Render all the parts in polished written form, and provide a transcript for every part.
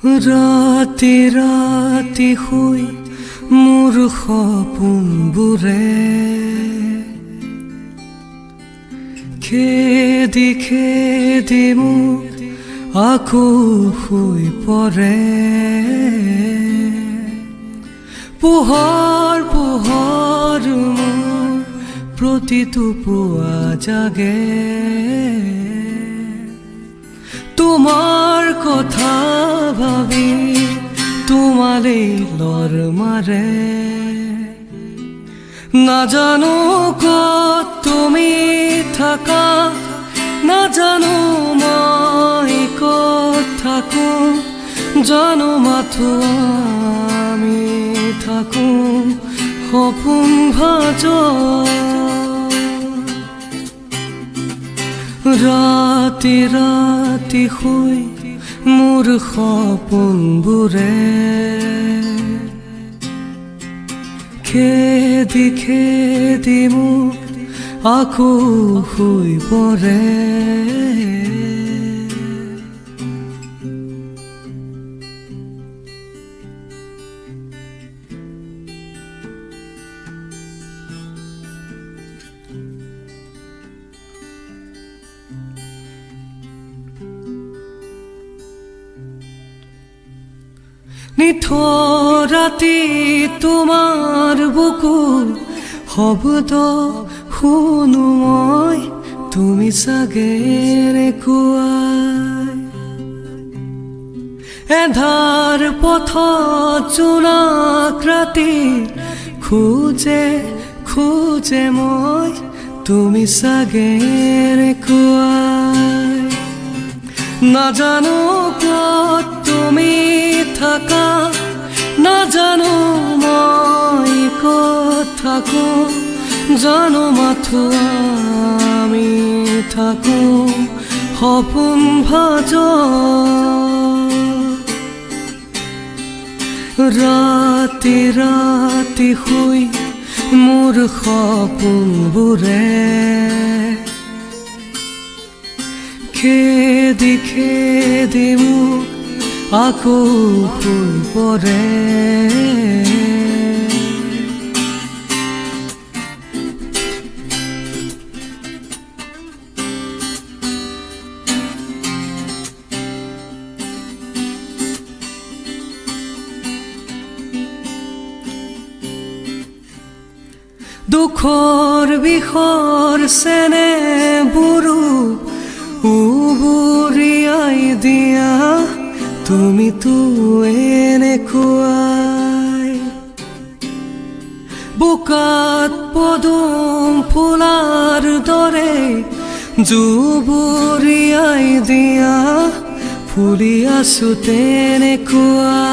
ৰাতি ৰাতি শুই মোৰ সপোনবোৰে খেদি খেদি মোক আকৌ শুই পৰে। পোহৰ পোহৰ মোৰ প্ৰতিটো পুৱা জাগে, তোমাৰ কথা ভাবি তোমালৈ লৰ মাৰে। নাজানো ক'ত তুমি থাকা, নাজানো মই ক'ত থাকো, জানো মাথো আমি থাকো সপোন ভাজত। ৰাতি ৰাতি শুই মোৰ সপোনবোৰে খেদি খেদি মোক আকৌ শুই পৰে। নিথৰ ৰাতি তোমাৰ বুকুৰ শব্দ শুনো মই, তুমি চাগে কোৱাই। এধাৰ পথত জোনাক ৰাতি খোজে খোজে মই, তুমি চাগে কোৱাই। নাজানো ক'ত তুমি থাকা, নাজানো মই ক'ত থাকো, জানো মাথো আমি থাকো সপোন ভাজত। ৰাতি ৰাতি শুই মোৰ সপোনবোৰে খেদি খেদি মোক আকৌ শুই পৰে। দুখৰ বিষৰ চেনেহবোৰো উবুৰিয়াই দিয়া, তুমিতো এনেকুৱাই। বোকাত পদুম ফুলাৰ দৰে জুবুৰিয়াই দিয়া, ফুলি আছো তেনেকুৱাই।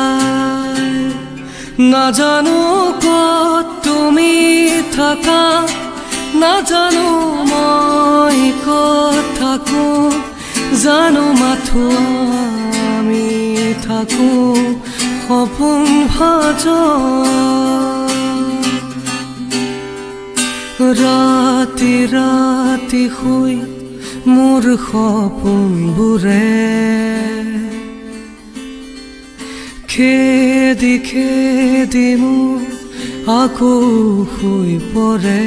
নাজানো ক'ত তুমি থাকা, নাজানো মই ক'ত থাকো, জানো মাথো আমি থাকো সপোন ভাজত। ৰাতি ৰাতি শুই মোৰ সপোনবোৰে খেদি খেদি মোক আকৌ শুই পৰে।